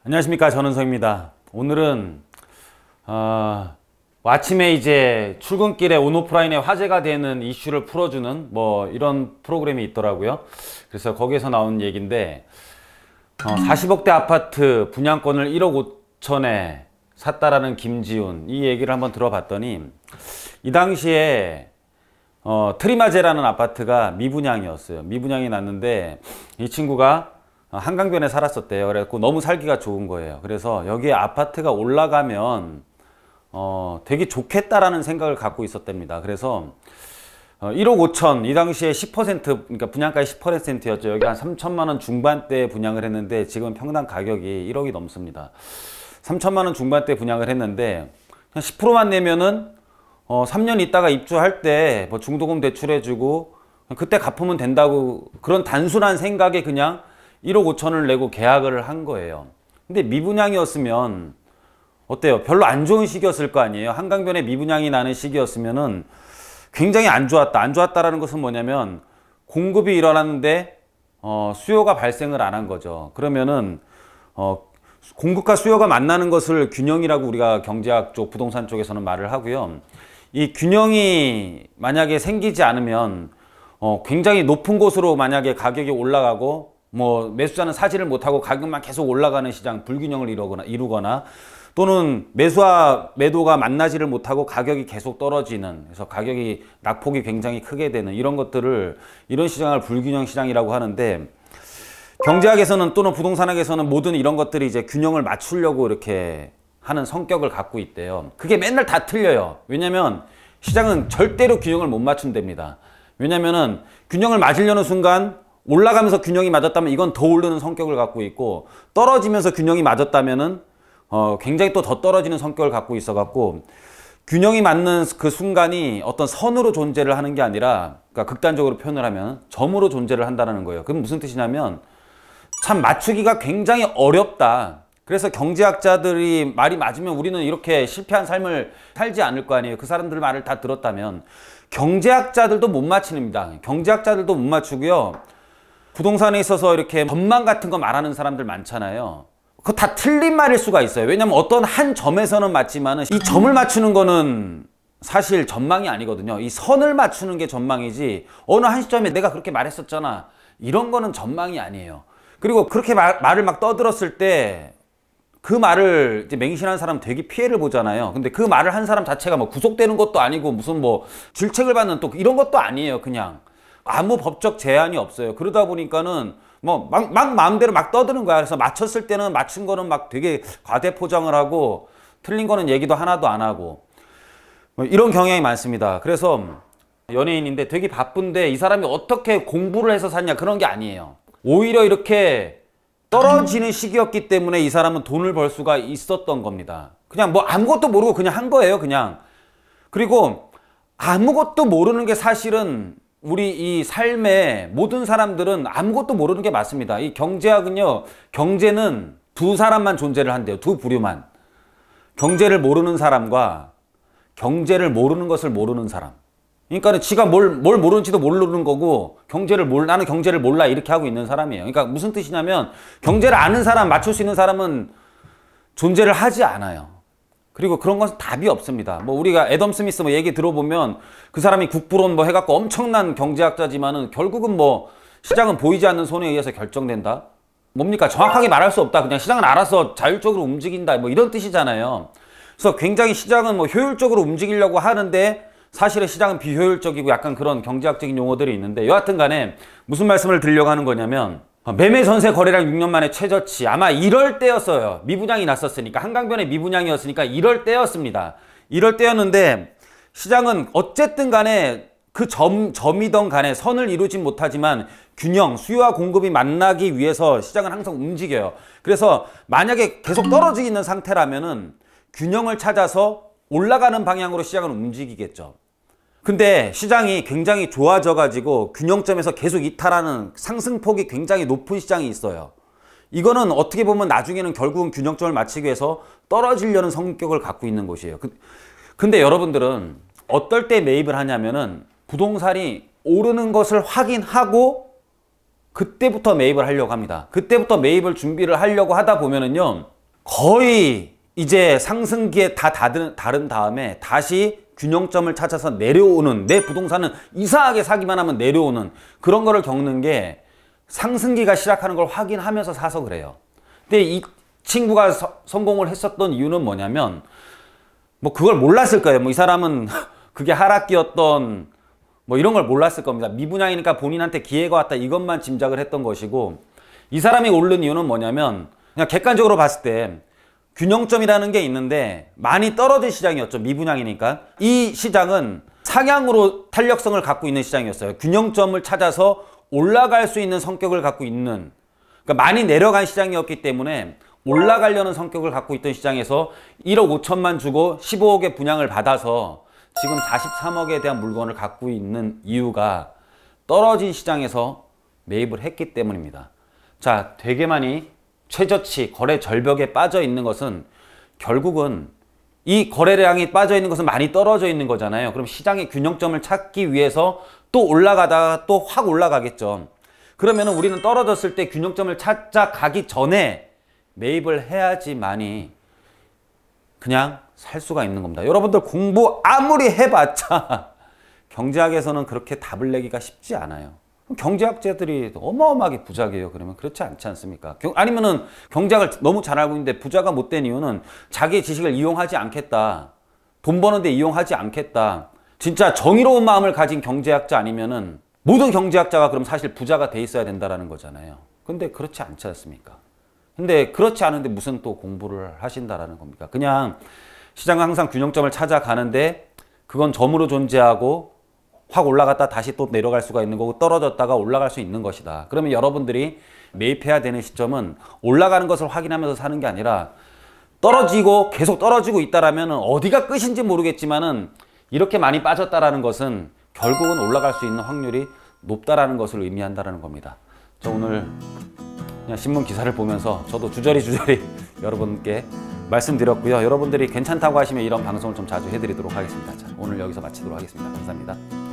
안녕하십니까, 전은성입니다. 오늘은 아침에 이제 출근길에 온오프라인에 화제가 되는 이슈를 풀어주는 이런 프로그램이 있더라고요. 그래서 거기에서 나온 얘기인데 40억대 아파트 분양권을 1억 5천에 샀다라는 김지훈, 이 얘기를 한번 들어봤더니 이 당시에 트리마제라는 아파트가 미분양이었어요. 미분양이 났는데 이 친구가 한강변에 살았었대요. 그래갖고 너무 살기가 좋은 거예요. 그래서 여기에 아파트가 올라가면 되게 좋겠다라는 생각을 갖고 있었답니다. 그래서 1억 5천, 이 당시에 10%, 그러니까 분양가의 10%였죠. 여기 한 3천만 원 중반대에 분양을 했는데 지금 평당 가격이 1억이 넘습니다. 3천만 원 중반대 분양을 했는데 그냥 10%만 내면은 3년 있다가 입주할 때 중도금 대출해주고 그때 갚으면 된다고, 그런 단순한 생각에 그냥 1억 5천을 내고 계약을 한 거예요. 근데 미분양이었으면 어때요? 별로 안 좋은 시기였을 거 아니에요. 한강변에 미분양이 나는 시기였으면은 굉장히 안 좋았다. 안 좋았다라는 것은 뭐냐면 공급이 일어났는데 수요가 발생을 안 한 거죠. 그러면은 공급과 수요가 만나는 것을 균형이라고 우리가 경제학 쪽, 부동산 쪽에서는 말을 하고요. 이 균형이 만약에 생기지 않으면 굉장히 높은 곳으로 만약에 가격이 올라가고 매수자는 사지를 못하고 가격만 계속 올라가는 시장, 불균형을 이루거나 또는 매수와 매도가 만나지를 못하고 가격이 계속 떨어지는, 그래서 가격이 낙폭이 굉장히 크게 되는 이런 것들을, 이런 시장을 불균형 시장이라고 하는데, 경제학에서는 또는 부동산학에서는 모든 이런 것들이 이제 균형을 맞추려고 이렇게 하는 성격을 갖고 있대요. 그게 맨날 다 틀려요. 왜냐면 시장은 절대로 균형을 못 맞춘답니다. 왜냐면은 균형을 맞으려는 순간 올라가면서 균형이 맞았다면 이건 더 오르는 성격을 갖고 있고, 떨어지면서 균형이 맞았다면은 굉장히 또 더 떨어지는 성격을 갖고 있어 갖고, 균형이 맞는 그 순간이 어떤 선으로 존재를 하는 게 아니라, 그러니까 극단적으로 표현을 하면 점으로 존재를 한다는 거예요. 그건 무슨 뜻이냐면 참 맞추기가 굉장히 어렵다. 그래서 경제학자들이 말이 맞으면 우리는 이렇게 실패한 삶을 살지 않을 거 아니에요. 그 사람들 말을 다 들었다면. 경제학자들도 못 맞춥니다. 경제학자들도 못 맞추고요. 부동산에 있어서 이렇게 전망 같은 거 말하는 사람들 많잖아요. 그거 다 틀린 말일 수가 있어요. 왜냐면 어떤 한 점에서는 맞지만은 이 점을 맞추는 거는 사실 전망이 아니거든요. 이 선을 맞추는 게 전망이지, 어느 한 시점에 내가 그렇게 말했었잖아, 이런 거는 전망이 아니에요. 그리고 그렇게 말을 막 떠들었을 때 그 말을 이제 맹신한 사람 되게 피해를 보잖아요. 근데 그 말을 한 사람 자체가 구속되는 것도 아니고 무슨 질책을 받는 또 이런 것도 아니에요. 그냥 아무 법적 제한이 없어요. 그러다 보니까는 막 마음대로 막 떠드는 거야. 그래서 맞췄을 때는 맞춘 거는 막 되게 과대 포장을 하고 틀린 거는 얘기도 하나도 안 하고 이런 경향이 많습니다. 그래서 연예인인데 되게 바쁜데 이 사람이 어떻게 공부를 해서 샀냐, 그런 게 아니에요. 오히려 이렇게 떨어지는 시기였기 때문에 이 사람은 돈을 벌 수가 있었던 겁니다. 그냥 아무것도 모르고 그냥 한 거예요, 그냥. 그리고 아무것도 모르는 게 사실은 우리 이 삶의 모든 사람들은 아무것도 모르는 게 맞습니다. 이 경제학은요, 경제는 두 사람만 존재를 한대요. 두 부류만. 경제를 모르는 사람과 경제를 모르는 것을 모르는 사람. 그러니까 지가 뭘 모르는지도 모르는 거고, 나는 경제를 몰라, 이렇게 하고 있는 사람이에요. 그러니까 무슨 뜻이냐면 경제를 아는 사람, 맞출 수 있는 사람은 존재를 하지 않아요. 그리고 그런 것은 답이 없습니다. 우리가 애덤 스미스 얘기 들어보면 그 사람이 국부론 해갖고 엄청난 경제학자지만은 결국은 시장은 보이지 않는 손에 의해서 결정된다? 뭡니까? 정확하게 말할 수 없다. 그냥 시장은 알아서 자율적으로 움직인다. 이런 뜻이잖아요. 그래서 굉장히 시장은 효율적으로 움직이려고 하는데 사실은 시장은 비효율적이고 약간 그런 경제학적인 용어들이 있는데, 여하튼 간에 무슨 말씀을 드리려고 하는 거냐면, 매매 전세 거래량 6년 만에 최저치, 아마 이럴 때였어요. 미분양이 났었으니까, 한강변에 미분양이었으니까 이럴 때였습니다. 이럴 때였는데 시장은 어쨌든 간에 그 점이던 간에 선을 이루진 못하지만 균형, 수요와 공급이 만나기 위해서 시장은 항상 움직여요. 그래서 만약에 계속 떨어져 있는 상태라면은 균형을 찾아서 올라가는 방향으로 시장은 움직이겠죠. 근데 시장이 굉장히 좋아져 가지고 균형점에서 계속 이탈하는, 상승폭이 굉장히 높은 시장이 있어요. 이거는 어떻게 보면 나중에는 결국은 균형점을 맞추기 위해서 떨어지려는 성격을 갖고 있는 것이에요. 근데 여러분들은 어떨 때 매입을 하냐면은 부동산이 오르는 것을 확인하고 그때부터 매입을 하려고 합니다. 그때부터 매입을 준비를 하려고 하다 보면은요, 거의 이제 상승기에 다 다른 다음에 다시 균형점을 찾아서 내려오는, 내 부동산은 이상하게 사기만 하면 내려오는 그런 거를 겪는 게 상승기가 시작하는 걸 확인하면서 사서 그래요. 근데 이 친구가 성공을 했었던 이유는 뭐냐면 뭐 그걸 몰랐을 거예요. 뭐 이 사람은 그게 하락기였던 뭐 이런 걸 몰랐을 겁니다. 미분양이니까 본인한테 기회가 왔다 이것만 짐작을 했던 것이고, 이 사람이 오른 이유는 뭐냐면 그냥 객관적으로 봤을 때 균형점이라는 게 있는데 많이 떨어진 시장이었죠. 미분양이니까. 이 시장은 상향으로 탄력성을 갖고 있는 시장이었어요. 균형점을 찾아서 올라갈 수 있는 성격을 갖고 있는, 그러니까 많이 내려간 시장이었기 때문에 올라가려는 성격을 갖고 있던 시장에서 1억 5천만 주고 15억의 분양을 받아서 지금 43억에 대한 물건을 갖고 있는 이유가 떨어진 시장에서 매입을 했기 때문입니다. 자, 되게 많이 최저치, 거래 절벽에 빠져 있는 것은 결국은 이 거래량이 빠져 있는 것은 많이 떨어져 있는 거잖아요. 그럼 시장의 균형점을 찾기 위해서 또 올라가다가 또 확 올라가겠죠. 그러면 우리는 떨어졌을 때 균형점을 찾아가기 전에 매입을 해야지만이 그냥 살 수가 있는 겁니다. 여러분들 공부 아무리 해봤자 경제학에서는 그렇게 답을 내기가 쉽지 않아요. 경제학자들이 어마어마하게 부자게요. 그러면 그렇지 않지 않습니까? 아니면은 경제학을 너무 잘 알고 있는데 부자가 못 된 이유는 자기 지식을 이용하지 않겠다, 돈 버는데 이용하지 않겠다, 진짜 정의로운 마음을 가진 경제학자 아니면은 모든 경제학자가 그럼 사실 부자가 돼 있어야 된다라는 거잖아요. 근데 그렇지 않지 않습니까? 근데 그렇지 않은데 무슨 또 공부를 하신다라는 겁니까? 그냥 시장은 항상 균형점을 찾아가는데 그건 점으로 존재하고 확 올라갔다 다시 또 내려갈 수가 있는 거고 떨어졌다가 올라갈 수 있는 것이다. 그러면 여러분들이 매입해야 되는 시점은 올라가는 것을 확인하면서 사는 게 아니라 떨어지고 계속 떨어지고 있다라면 어디가 끝인지 모르겠지만은 이렇게 많이 빠졌다라는 것은 결국은 올라갈 수 있는 확률이 높다라는 것을 의미한다라는 겁니다. 저 오늘 그냥 신문 기사를 보면서 저도 주저리 여러분께 말씀드렸고요. 여러분들이 괜찮다고 하시면 이런 방송을 좀 자주 해드리도록 하겠습니다. 자, 오늘 여기서 마치도록 하겠습니다. 감사합니다.